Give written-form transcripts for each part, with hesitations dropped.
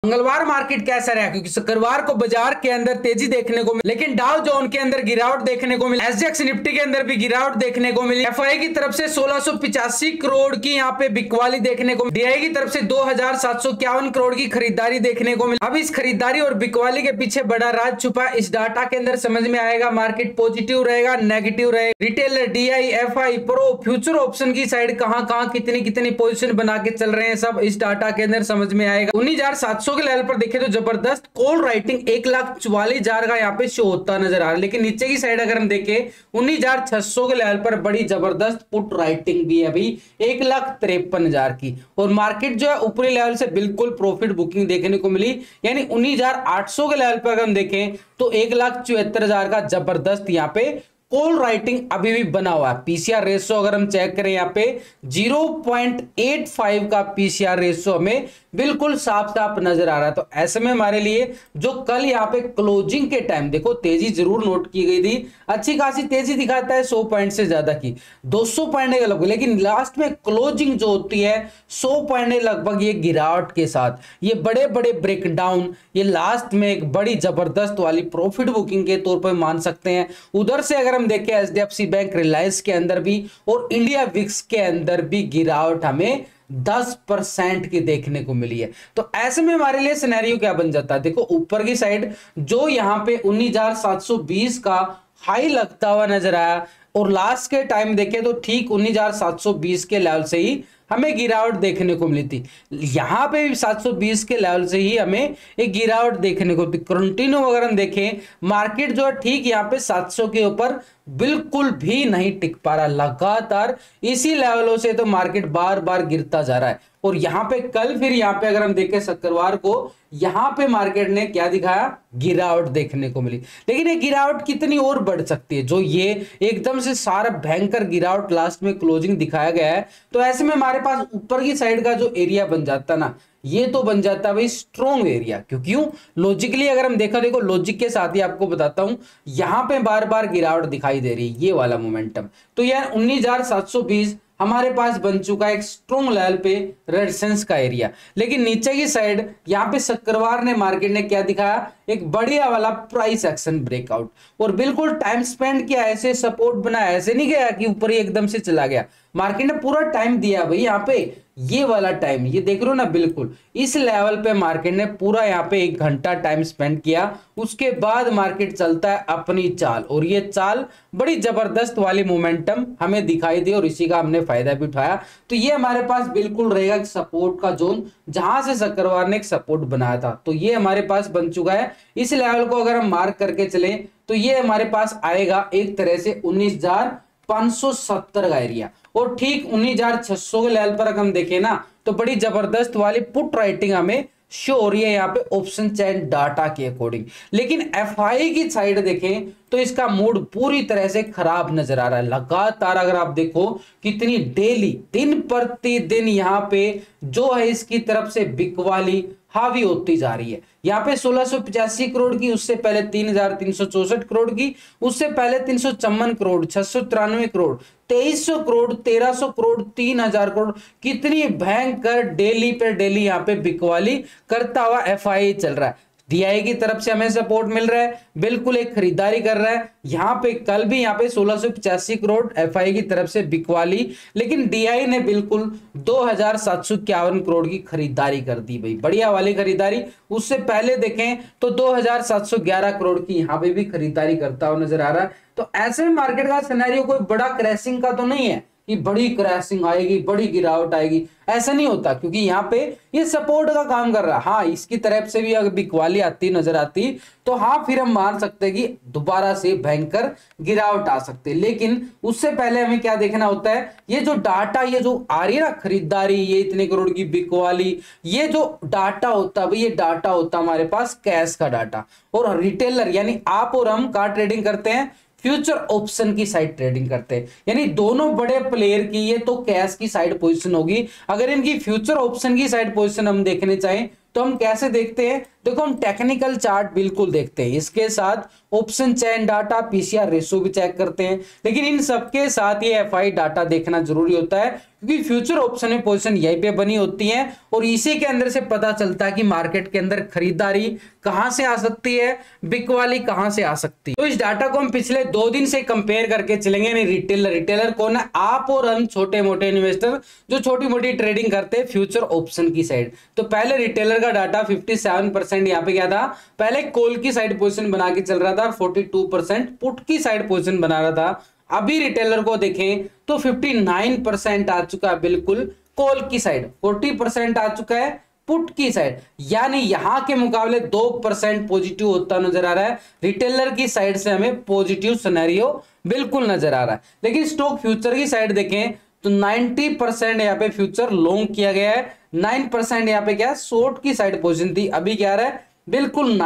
मंगलवार मार्केट कैसा रहा, क्योंकि शुक्रवार को बाजार के अंदर तेजी देखने को मिली, लेकिन डाउ जोन के अंदर गिरावट देखने को मिली, एसजीएक्स निफ्टी के अंदर भी गिरावट देखने को मिली। एफआई की तरफ से 1685 करोड़ की यहाँ पे बिकवाली देखने को मिली, डीआई की तरफ से 2751 करोड़ की खरीदारी देखने को मिली। अब इस खरीदारी और बिकवाली के पीछे बड़ा राज छुपा है, इस डाटा के अंदर समझ में आएगा। मार्केट पॉजिटिव रहेगा, नेगेटिव रहेगा, retailer, DI, FI, pro, future option की साइड कहां कितनी कितनी पोजीशन बना के चल रहे हैं, सब इस डाटा के अंदर समझ में आएगा। 19,700 के लेवल पर देखें तो जबरदस्त कॉल राइटिंग 1,44,000 का यहाँ पे शो होता नजर आ रहा है, लेकिन नीचे की साइड अगर हम देखें 19,600 के लेवल पर बड़ी जबरदस्त पुट राइटिंग भी है अभी 1,53,000 की, और मार्केट जो है ऊपरी लेवल से बिल्कुल प्रॉफिट बुकिंग देखने को मिली। यानी 19,800 के लेवल पर अगर हम देखें तो 1,74,000 का जबरदस्त यहाँ पे कॉल राइटिंग अभी भी बना हुआ है। पीसीआर रेशो अगर हम चेक करें यहाँ पे 0.85 का पीसीआर रेशो हमें बिल्कुल साफ साफ नजर आ रहा है। तो ऐसे में हमारे लिए जो कल यहाँ पे क्लोजिंग के टाइम देखो तेजी जरूर नोट की गई थी, अच्छी खासी तेजी दिखाता है 100 पॉइंट से ज्यादा की, 200 पॉइंट के लगभग, लेकिन लास्ट में क्लोजिंग जो होती है 100 पॉइंट लगभग ये गिरावट के साथ, ये बड़े बड़े ब्रेकडाउन, ये लास्ट में एक बड़ी जबरदस्त वाली प्रॉफिट बुकिंग के तौर पर मान सकते हैं। उधर से अगर हम देखें एचडीएफसी बैंक, रिलायंस के अंदर भी और इंडिया विक्स के अंदर भी गिरावट हमें 10% की देखने को मिली है। तो ऐसे में हमारे लिए सिनेरियो क्या बन जाता है, देखो ऊपर की साइड जो यहां पे 19,720 का हाई लगता हुआ नजर आया, और लास्ट के टाइम देखें तो ठीक 19,720 के लेवल से ही हमें गिरावट देखने को मिली थी। यहां पे भी 720 के लेवल से ही हमें एक गिरावट देखने को मिली। कंटिन्यू अगर हम देखें मार्केट जो है ठीक यहां पे 700 के ऊपर बिल्कुल भी नहीं टिक पा रहा, लगातार इसी लेवलों से तो मार्केट बार बार गिरता जा रहा है। और यहां पे कल फिर यहां पे अगर हम देखें शुक्रवार को यहां पे मार्केट ने क्या दिखाया, गिरावट देखने को मिली, लेकिन ये गिरावट कितनी और बढ़ सकती है, जो ये एकदम से सारा भयंकर गिरावट लास्ट में क्लोजिंग दिखाया गया है। तो ऐसे में हमारे पास ऊपर की साइड का जो एरिया बन जाता ना, ये तो बन जाता है भाई स्ट्रॉन्ग एरिया। क्यों लॉजिकली अगर हम देखो लॉजिक के साथ ही आपको बताता हूं, यहां पे बार बार गिरावट दिखाई दे रही है, ये वाला मोमेंटम, तो यार 19,720 हमारे पास बन चुका है एक स्ट्रॉन्ग लेवल पे रेजिस्टेंस का एरिया। लेकिन नीचे की साइड यहां पे शुक्रवार ने मार्केट ने क्या दिखाया, एक बढ़िया वाला प्राइस एक्शन ब्रेकआउट, और बिल्कुल टाइम स्पेंड किया, ऐसे सपोर्ट बनाया, ऐसे नहीं गया कि ऊपर ही एकदम से चला गया। मार्केट ने पूरा टाइम दिया भाई, यहाँ पे ये वाला टाइम ये देख रहे हो ना, बिल्कुल इस लेवल पे मार्केट ने पूरा यहाँ पे 1 घंटा टाइम स्पेंड किया। उसके बाद मार्केट चलता है अपनी चाल, और ये चाल बड़ी जबरदस्त वाली मोमेंटम हमें दिखाई दी और इसी का हमने फायदा भी उठाया। तो ये हमारे पास बिल्कुल रहेगा सपोर्ट का जोन, जहां से शुक्रवार ने एक सपोर्ट बनाया था, तो ये हमारे पास बन चुका है। इस लेवल को अगर हम मार्क करके चले तो ये हमारे पास आएगा एक तरह से 19,570 का एरिया, और ठीक 19,600 के लेवल पर अगर हम देखें ना तो बड़ी जबरदस्त वाली पुट राइटिंग हमें शो हो रही है यहाँ पे ऑप्शन चैन डाटा के अकॉर्डिंग। लेकिन एफआई की साइड देखें तो इसका मूड पूरी तरह से खराब नजर आ रहा है। लगातार अगर आप देखो कितनी डेली दिन प्रतिदिन यहाँ पे जो है इसकी तरफ से बिकवाली हावी होती जा रही है। यहाँ पे 1685 करोड़ की, उससे पहले 3,364 करोड़ की, उससे पहले 354 करोड़, 693 करोड़, 2300 करोड़, 1300 करोड़, 3,000 करोड़, कितनी भयंकर डेली पे डेली यहाँ पे बिकवाली करता हुआ एफआई चल रहा है। डीआई की तरफ से हमें सपोर्ट मिल रहा है, बिल्कुल एक खरीदारी कर रहा है। यहाँ पे कल भी यहाँ पे 1685 करोड़ एफआई की तरफ से बिकवाली, लेकिन डीआई ने बिल्कुल 2,751 करोड़ की खरीदारी कर दी भाई, बढ़िया वाली खरीदारी। उससे पहले देखें तो 2,711 करोड़ की यहाँ पे भी खरीदारी करता हुआ नजर आ रहा है। तो ऐसे में मार्केट का सिनेरियो कोई बड़ा क्रैशिंग का तो नहीं है कि बड़ी क्रैशिंग आएगी, बड़ी गिरावट आएगी, ऐसा नहीं होता, क्योंकि यहाँ पे ये सपोर्ट का काम कर रहा है। हाँ, इसकी तरफ से भी अगर बिकवाली आती नजर आती तो हाँ फिर हम मान सकते हैं कि दोबारा से भयंकर गिरावट आ सकती है। लेकिन उससे पहले हमें क्या देखना होता है, ये जो डाटा ये जो आ रही है ना खरीदारी, ये इतने करोड़ की बिकवाली, ये जो डाटा होता है ये डाटा होता है हमारे पास कैश का डाटा, और रिटेलर यानी आप और हम कहाँ ट्रेडिंग करते हैं, फ्यूचर ऑप्शन की साइड ट्रेडिंग करते हैं। यानी दोनों बड़े प्लेयर की ये तो कैश की साइड पोजीशन होगी। अगर इनकी फ्यूचर ऑप्शन की साइड पोजीशन हम देखने चाहें तो हम कैसे देखते हैं, देखो हम टेक्निकल चार्ट बिल्कुल देखते हैं, इसके साथ option chain data, PCR ratio भी चेक करते हैं, लेकिन इन सबके साथ ये एफआई डाटा देखना जरूरी होता है, क्योंकि फ्यूचर ऑप्शन में पोजीशन यहीं पे बनी होती है और इसी के अंदर से पता चलता है कि मार्केट के अंदर खरीदारी कहां से आ सकती है, बिकवाली कहां से आ सकती है। तो इस डाटा को हम पिछले 2 दिन से कंपेयर करके चलेंगे। यानी रिटेलर कौन है? आप और हम छोटे मोटे इन्वेस्टर जो छोटी मोटी ट्रेडिंग करते हैं फ्यूचर ऑप्शन की साइड। तो पहले रिटेलर का डाटा 57% यहाँ पे क्या था, पहले कॉल की साइड पोजीशन बना के चल रहा था, 42% पुट की साइड पोजीशन बना रहा था। अभी रिटेलर को देखें तो 59% आ चुका है बिल्कुल कॉल की साइड, 40% आ चुका है पुट की साइड। यानी यहां के मुकाबले 2% पॉजिटिव होता नजर आ रहा है। रिटेलर की साइड से हमें पॉजिटिव सिनेरियो बिल्कुल नजर आ रहा है। लेकिन स्टॉक फ्यूचर की साइड देखें तो 90% यहाँ पे फ्यूचर लॉन्ग किया गया है, 9% यहाँ पे क्या शॉर्ट की साइड पोजीशन थी। अभी क्या रहा है बिल्कुल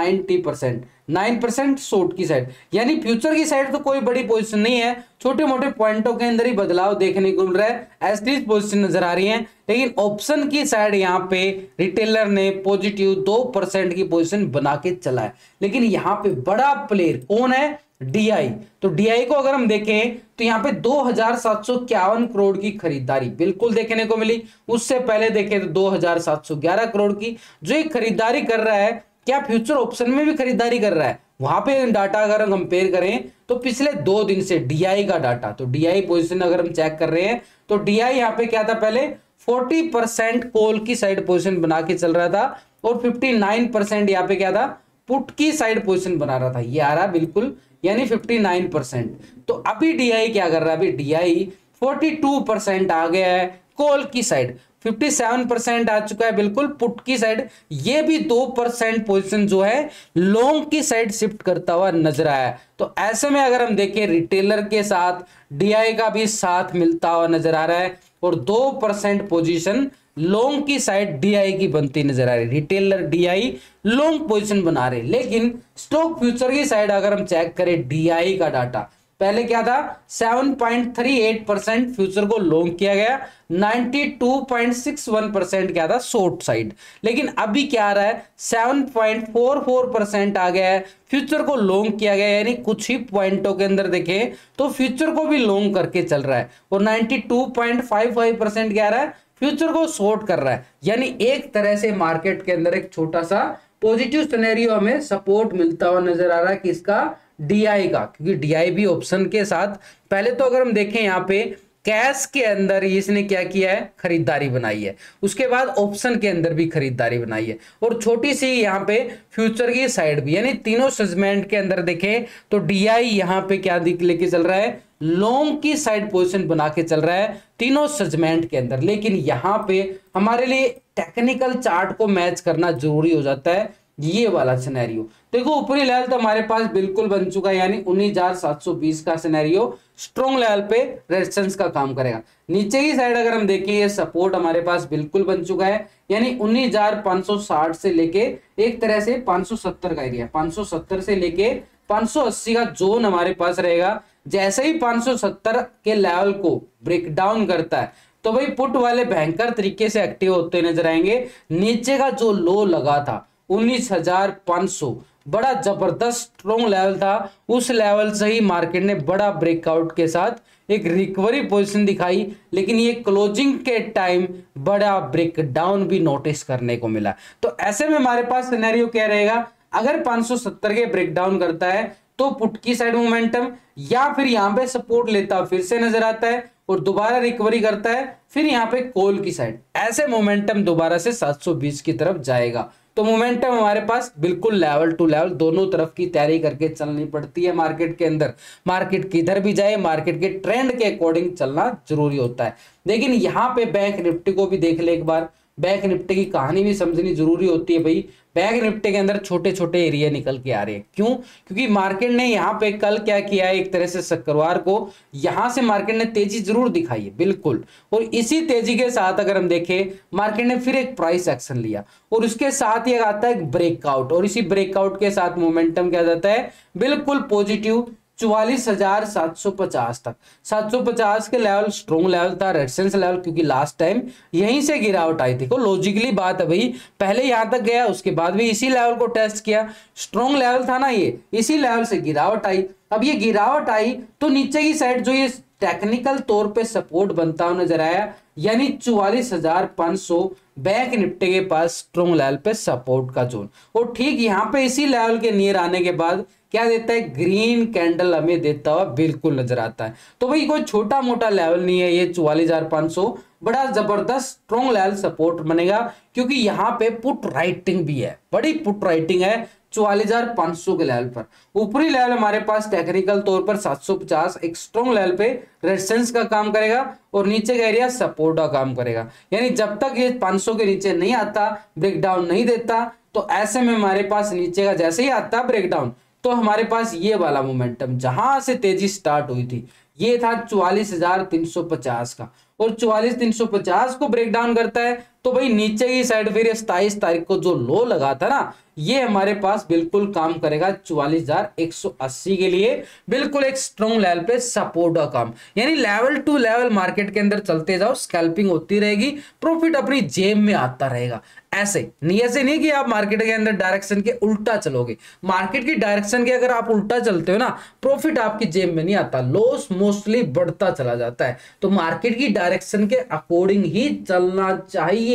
9% शॉर्ट की साइड। यानी फ्यूचर की साइड तो कोई बड़ी पोजीशन नहीं है, छोटे मोटे पॉइंटों के अंदर ही बदलाव देखने को मिल रहा है, ऐसी पोजीशन नजर आ रही है। लेकिन ऑप्शन की साइड यहाँ पे रिटेलर ने पॉजिटिव 2% की पोजीशन बना के चला है। लेकिन यहाँ पे बड़ा प्लेयर कौन है? डीआई। तो डीआई को अगर हम देखें तो यहाँ पे 2751 करोड़ की खरीदारी बिल्कुल देखने को मिली। उससे पहले देखें तो 2711 करोड़ की जो एक खरीदारी कर रहा है। क्या फ्यूचर ऑप्शन में भी खरीदारी कर रहा है? वहां पे डाटा अगर हम कंपेयर करें तो पिछले 2 दिन से डीआई का डाटा, तो डीआई पोजीशन अगर हम चेक कर रहे हैं तो डीआई यहाँ पे क्या था, पहले 40% कॉल की साइड पोजीशन बना के चल रहा था और 59% यहाँ पे क्या था, पुट की साइड पोजीशन बना रहा था। ये आ रहा बिल्कुल यानी 59%। तो अभी डीआई क्या कर रहा है? अभी डीआई 42% आ गया है कॉल की साइड, 57% आ चुका है बिल्कुल पुट की साइड। ये भी 2% पोजीशन जो है लॉन्ग की साइड शिफ्ट करता हुआ नजर आया है। तो ऐसे में अगर हम देखें रिटेलर के साथ डीआई का भी साथ मिलता हुआ नजर आ रहा है और 2% पोजीशन लॉन्ग की साइड डीआई की बनती नजर आ रही है। रिटेलर डीआई लॉन्ग पोजीशन बना रहे। लेकिन स्टॉक फ्यूचर की साइड अगर हम चेक करें डीआई का डाटा, पहले क्या था 7.38% फ्यूचर को लॉन्ग किया गया, 92.61% क्या था शॉर्ट साइड। लेकिन अभी क्या आ रहा है 7.44% आ गया है, फ्यूचर को लॉन्ग किया गया। यानी कुछ ही पॉइंटों के अंदर देखें तो फ्यूचर को भी लॉन्ग करके चल रहा है और 92.55% क्या आ रहा है फ्यूचर को शॉर्ट कर रहा है। यानी एक तरह से मार्केट के अंदर एक छोटा सा पॉजिटिव सिनेरियो हमें सपोर्ट मिलता हुआ नजर आ रहा है। किसका? डीआई का, क्योंकि डीआई भी ऑप्शन के साथ पहले तो अगर हम देखें यहाँ पे कैश के अंदर इसने क्या किया है, खरीदारी बनाई है, उसके बाद ऑप्शन के अंदर भी खरीदारी बनाई है और छोटी सी यहाँ पे फ्यूचर की साइड भी। यानी तीनों सेगमेंट के अंदर देखें तो डीआई यहाँ पे क्या लेके चल रहा है, लॉन्ग की साइड पोजीशन बना के चल रहा है तीनों सेगमेंट के अंदर। लेकिन यहाँ पे हमारे लिए टेक्निकल चार्ट को मैच करना जरूरी हो जाता है। ये वाला सिनेरियो देखो, ऊपरी लेवल तो हमारे पास बिल्कुल बन चुका है, यानी 19,720 का सिनेरियो स्ट्रॉन्ग लेवल पे रेजिस्टेंस का काम करेगा। नीचे की साइड अगर हम देखें ये सपोर्ट हमारे पास बिल्कुल बन चुका है, यानी 19,560 से लेके एक तरह से 570 का एरिया, 570 से लेके 580 का जोन हमारे पास रहेगा। जैसे ही 570 के लेवल को ब्रेक डाउन करता है तो भाई पुट वाले भयंकर तरीके से एक्टिव होते नजर आएंगे। नीचे का जो लो लगा था 19,500 बड़ा जबरदस्त स्ट्रॉन्ग लेवल था, उस लेवल से ही मार्केट ने बड़ा ब्रेकआउट के साथ एक रिकवरी पोजीशन दिखाई। लेकिन ये क्लोजिंग के टाइम बड़ा ब्रेकडाउन भी नोटिस करने को मिला। तो ऐसे में हमारे पास सिनेरियो क्या रहेगा, अगर 570 के ब्रेकडाउन करता है तो पुट की साइड मोमेंटम, या फिर यहां पे सपोर्ट लेता फिर से नजर आता है और दोबारा रिकवरी करता है, फिर यहाँ पे कॉल की साइड, ऐसे मोमेंटम दोबारा से 720 की तरफ जाएगा। तो मोमेंटम हमारे पास बिल्कुल लेवल टू लेवल दोनों तरफ की तैयारी करके चलनी पड़ती है मार्केट के अंदर। मार्केट किधर भी जाए मार्केट के ट्रेंड के अकॉर्डिंग चलना जरूरी होता है। लेकिन यहाँ पे बैंक निफ्टी को भी देख ले एक बार, बैंक निफ्टी की कहानी भी समझनी जरूरी होती है भाई। बैंक निफ्टी के अंदर छोटे छोटे एरिया निकल के आ रहे हैं, क्यों? क्योंकि मार्केट ने यहाँ पे कल क्या किया है, एक तरह से शुक्रवार को यहां से मार्केट ने तेजी जरूर दिखाई है बिल्कुल, और इसी तेजी के साथ अगर हम देखें मार्केट ने फिर एक प्राइस एक्शन लिया और उसके साथ ही आता है एक ब्रेकआउट, और इसी ब्रेकआउट के साथ मोमेंटम क्या जाता है बिल्कुल पॉजिटिव 44,750 तक। 750 के लेवल स्ट्रॉन्ग लेवल था, रेजिस्टेंस लेवल, क्योंकि लास्ट टाइम यहीं से गिरावट आई थी। को लॉजिकली बात है भाई, पहले यहां तक गया उसके बाद भी इसी लेवल को टेस्ट किया, स्ट्रॉन्ग लेवल था ना ये, इसी लेवल से गिरावट आई। अब ये गिरावट आई तो नीचे की साइड जो ये टेक्निकल तौर पे सपोर्ट बनता हुआ नजर आया, यानी 44,500 बैंक निफ्टी के पास स्ट्रॉन्ग लेवल पे सपोर्ट का जोन। और ठीक यहाँ पे इसी लेवल के नियर आने के बाद क्या देता है, ग्रीन कैंडल हमें देता हुआ बिल्कुल नजर आता है। तो भाई कोई छोटा मोटा लेवल नहीं है ये 44,500, बड़ा जबरदस्त स्ट्रॉन्ग लेवल सपोर्ट बनेगा, क्योंकि यहाँ पे पुट राइटिंग भी है, बड़ी पुट राइटिंग है 44,500 के लेवल पर। ऊपरी लेवल हमारे पास टेक्निकल तौर पर 750 एक स्ट्रॉन्ग लेवल पे रेजिस्टेंस का काम करेगा, और नीचे का एरिया सपोर्ट का काम करेगा। यानी जब तक ये 500 के नीचे नहीं आता, ब्रेकडाउन नहीं देता, तो ऐसे में हमारे पास नीचे का जैसे ही आता ब्रेकडाउन, तो हमारे पास ये वाला मोमेंटम जहां से तेजी स्टार्ट हुई थी ये था 44,350 का, और 44,350 को ब्रेक डाउन करता है तो भाई नीचे की साइड फिर 27 तारीख को जो लो लगा था ना, ये हमारे पास बिल्कुल काम करेगा 44,180 के लिए, बिल्कुल एक स्ट्रॉन्ग लेवल पे सपोर्ट का काम। यानी लेवल टू लेवल मार्केट के अंदर चलते जाओ, स्कैल्पिंग होती रहेगी, प्रॉफिट अपनी जेब में आता रहेगा। ऐसे नहीं कि आप मार्केट के अंदर डायरेक्शन के उल्टा चलोगे, मार्केट की डायरेक्शन के अगर आप उल्टा चलते हो ना, प्रॉफिट आपकी जेब में नहीं आता, लॉस मोस्टली बढ़ता चला जाता है। तो मार्केट की डायरेक्शन के अकॉर्डिंग ही चलना चाहिए।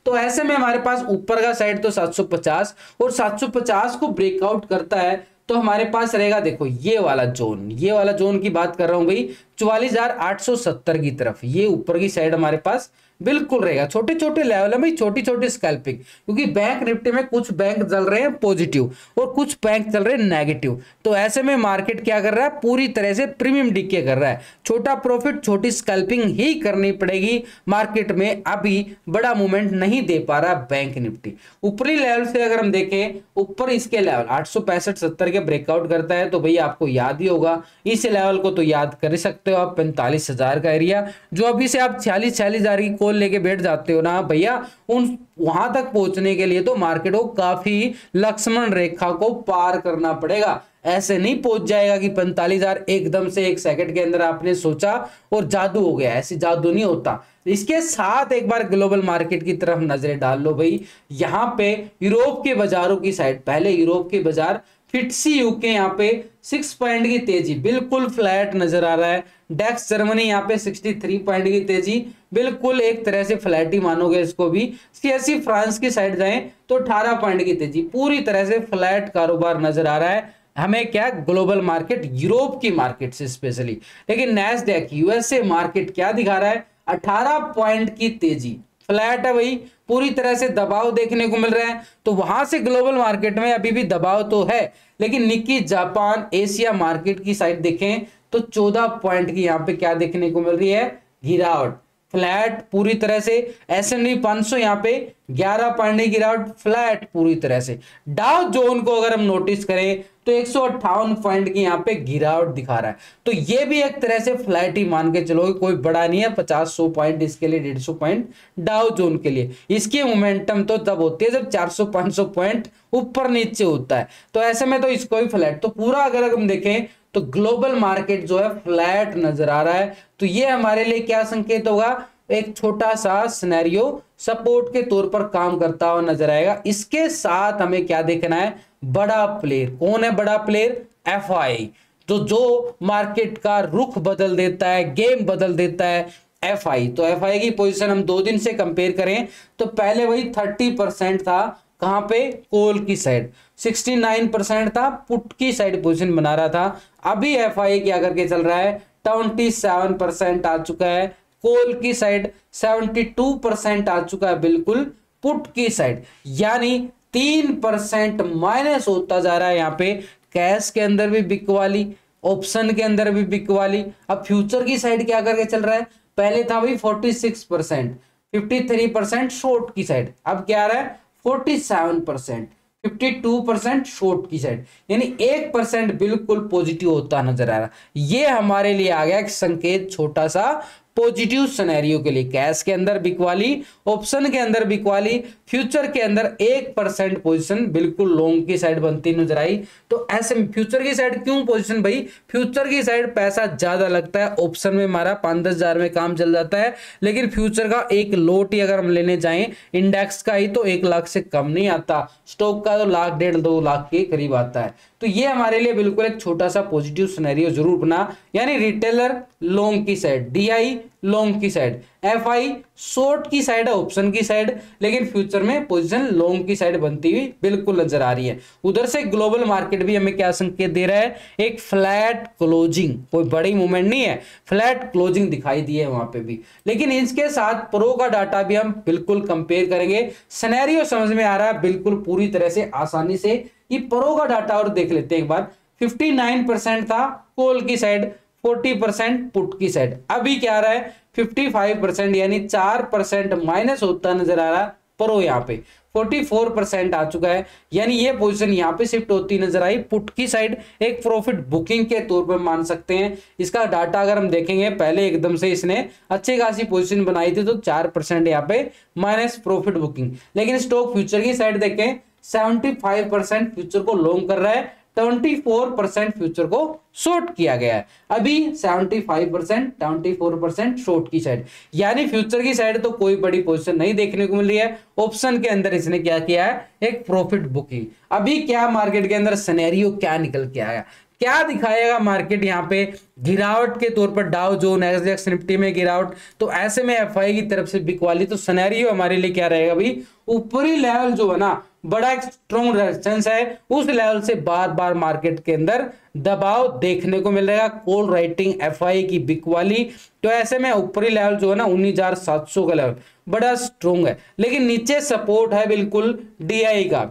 तो ऐसे में हमारे पास ऊपर का साइड तो 750, और 750 को ब्रेकआउट करता है तो हमारे पास रहेगा, देखो ये वाला जोन की बात कर रहा हूं भाई, 44,870 की तरफ, ये ऊपर की साइड हमारे पास बिल्कुल रहेगा। छोटे छोटे लेवल है भाई, छोटी छोटी स्कैल्पिंग, क्योंकि बैंक निफ्टी में कुछ बैंक चल रहे हैं पॉजिटिव और कुछ बैंक चल रहे हैं नेगेटिव। तो ऐसे में मार्केट क्या कर रहा है, पूरी तरह से प्रीमियम डिके कर रहा है, छोटा प्रॉफिट छोटी स्कैल्पिंग ही करनी पड़ेगी। मार्केट में अभी बड़ा मूवमेंट नहीं दे पा रहा बैंक निफ्टी। ऊपरी लेवल से अगर हम देखें, ऊपर इसके लेवल 865-70 के ब्रेकआउट करता है तो भाई आपको याद ही होगा, इस लेवल को तो याद कर सकते हो आप, 45,000 का एरिया, जो अभी से आप 46,000 की कॉल लेके बैठ जाते हो ना भैया, उन वहां तक पहुंचने के लिए तो मार्केट को काफी लक्ष्मण रेखा को पार करना पड़ेगा। ऐसे नहीं पहुंच जाएगा कि 45,000 एकदम से एक सेकंड के अंदर आपने सोचा और जादू हो गया, ऐसे जादू नहीं होता। इसके साथ एक बार ग्लोबल मार्केट की तरफ नजरें डाल लो भाई, यहां पे यूरोप के बाजारों की साइड, पहले यूरोप के बाजार फिट्सी यूके यहाँ पे 6 पॉइंट की तेजी, बिल्कुल फ्लैट नजर आ रहा है। डेक्स जर्मनी यहाँ पे 63 पॉइंट की तेजी, बिल्कुल एक तरह से फ्लैट ही मानोगे इसको भी। सीएससी फ्रांस की साइड जाएं तो 18 पॉइंट की तेजी, पूरी तरह से फ्लैट कारोबार नजर आ रहा है हमें, क्या ग्लोबल मार्केट, यूरोप की मार्केट से स्पेशली। लेकिन नैस्डैक यूएसए मार्केट क्या दिखा रहा है, 18 पॉइंट की तेजी, फ्लैट है भाई, पूरी तरह से दबाव देखने को मिल रहा है। तो वहां से ग्लोबल मार्केट में अभी भी दबाव तो है, लेकिन निक्की जापान एशिया मार्केट की साइड देखें तो 14 पॉइंट की यहाँ पे क्या देखने को मिल रही है, गिरावट, फ्लैट पूरी तरह से। S&P 500 यहाँ पे 11 पॉइंट की गिरावट, फ्लैट पूरी तरह से। डाउ जोन को अगर हम नोटिस करें तो 158 पॉइंट की यहाँ पे गिरावट दिखा रहा है, तो ये भी एक तरह से फ्लैट ही मान के चलोगे, कोई बड़ा नहीं है। 50-100 पॉइंट इसके लिए, 150 पॉइंट डाउ जोन के लिए। इसकी मोमेंटम तो तब होती है जब 400-500 पॉइंट ऊपर नीचे होता है, तो ऐसे में तो इसको ही फ्लैट। तो पूरा अगर हम देखें तो ग्लोबल मार्केट जो है फ्लैट नजर आ रहा है, तो ये हमारे लिए क्या संकेत होगा, एक छोटा सा सिनेरियो सपोर्ट के तौर पर काम करता हुआ नजर आएगा। इसके साथ हमें क्या देखना है, बड़ा प्लेयर कौन है, बड़ा प्लेयर एफआई, जो मार्केट का रुख बदल देता है, गेम बदल देता है, एफआई। तो एफआई की पोजीशन हम 2 दिन से कंपेयर करें तो पहले वही 30% था, कहां पे, कोल की साइड, 69% था, पुट की साइड पोजीशन बना रहा था। अभी एफआई क्या करके चल रहा है, 27% आ चुका है, कोल की साइड 72% आ चुका है, बिल्कुल पुट की साइड, यानी 3% माइनस होता जा रहा है। यहाँ पे कैश के अंदर भी बिकवाली, ऑप्शन के अंदर भी बिकवाली। अब फ्यूचर की साइड क्या करके चल रहा है, पहले था भाई 46%, 53% शॉर्ट की साइड, अब क्या आ रहा है 47%, 52% शॉर्ट की साइड, यानी 1% बिल्कुल पॉजिटिव होता नजर आ रहा। ये हमारे लिए आ गया एक संकेत, छोटा सा पॉजिटिव सिनेरियो के लिए। कैश के अंदर बिकवाली, ऑप्शन के अंदर बिकवाली, फ्यूचर के अंदर 1% पोजीशन बिल्कुल लॉन्ग की साइड बनती नजर आई। तो ऐसे में फ्यूचर की साइड क्यों पोजीशन भाई, फ्यूचर की साइड पैसा ज्यादा लगता है, ऑप्शन में हमारा 5-10 हजार में काम चल जाता है, लेकिन फ्यूचर का एक लोट ही अगर हम लेने जाएं इंडेक्स का ही तो 1 लाख से कम नहीं आता, स्टॉक का तो 1 लाख 1.5-2 लाख के करीब आता है। तो ये हमारे लिए बिल्कुल एक छोटा सा पॉजिटिव सिनेरियो जरूर बना, यानी रिटेलर लॉन्ग की साइड, डीआई लॉन्ग की साइड, एफआई शॉर्ट की साइड है ऑप्शन की साइड, लेकिन फ्यूचर में पोजीशन लॉन्ग की साइड बनती हुई बिल्कुल नजर आ रही है। उधर से ग्लोबल मार्केट भी हमें क्या संकेत दे रहा है, एक फ्लैट क्लोजिंग, कोई बड़ी मूवमेंट नहीं है, फ्लैट क्लोजिंग दिखाई दी है वहां पे भी। लेकिन इसके साथ प्रो का डाटा भी हम बिल्कुल कंपेयर करेंगे, सिनेरियो समझ में आ रहा है बिल्कुल पूरी तरह से आसानी से। ये प्रो का डाटा और देख लेते हैं एक बार। 59% था कॉल की साइड, 40% पुट की साइड, अभी क्या आ रहा है 55%, यानी 4% माइनस होता नजर आ रहा है प्रो, यहाँ पे 44% आ चुका है, यानी ये पोजीशन यहाँ पे शिफ्ट होती नजर आई पुट की साइड, एक प्रॉफिट बुकिंग के तौर पर मान सकते हैं। इसका डाटा अगर हम देखेंगे, पहले एकदम से इसने अच्छी खासी पोजीशन बनाई थी तो 4% यहाँ पे माइनस प्रॉफिट बुकिंग, लेकिन स्टॉक फ्यूचर की साइड देखें 75% फ्यूचर को लॉन्ग कर रहा है, 24% फ्यूचर को शॉर्ट किया गया है। अभी 75% 24% शॉर्ट की साइड, यानी फ्यूचर की साइड तो कोई बड़ी पोजीशन नहीं देखने को मिल रही है। ऑप्शन के अंदर इसने क्या किया है, एक प्रॉफिट बुकिंग। अभी क्या मार्केट के अंदर सिनेरियो क्या निकल के आया, क्या दिखाएगा मार्केट, यहाँ पे गिरावट के तौर पर डाउ जोन एसजेएक्स निफ्टी में गिरावट, तो ऐसे में एफआई की तरफ से बिकवाली, तो सिनेरियो हमारे लिए क्या रहेगा भाई, ऊपरी लेवल जो है ना बड़ा एक स्ट्रॉन्ग रेजिस्टेंस है, उस लेवल से बार बार मार्केट के अंदर दबाव देखने को मिल रहेगा, कॉल राइटिंग एफआई की बिकवाली। तो ऐसे में ऊपरी लेवल जो है ना 19,700 का लेवल बड़ा स्ट्रॉन्ग है, लेकिन नीचे सपोर्ट है बिल्कुल डीआई का,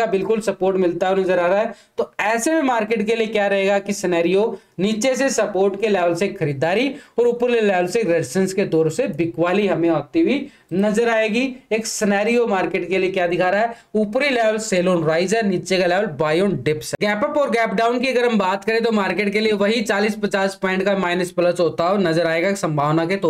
बिल्कुल सपोर्ट मिलता है नजर आ रहा है। तो ऐसे में मार्केट के लिए क्या रहेगा कि सिनेरियो नीचे से सपोर्ट के लेवल से खरीदारी और ऊपरी लेवल से रेजिस्टेंस के तौर से बिकवाली हमें आती हुई नजर आएगी। एक सिनेरियो मार्केट के लिए क्या दिखा रहा है, ऊपरी लेवल सेल ऑन राइज है, नीचे का लेवल बाय ऑन डिप्स है। गैप अप और गैप डाउन की अगर हम बात करें तो मार्केट के लिए वही 40-50 पॉइंट का माइनस प्लस होता हो नजर आएगा संभावना के तौर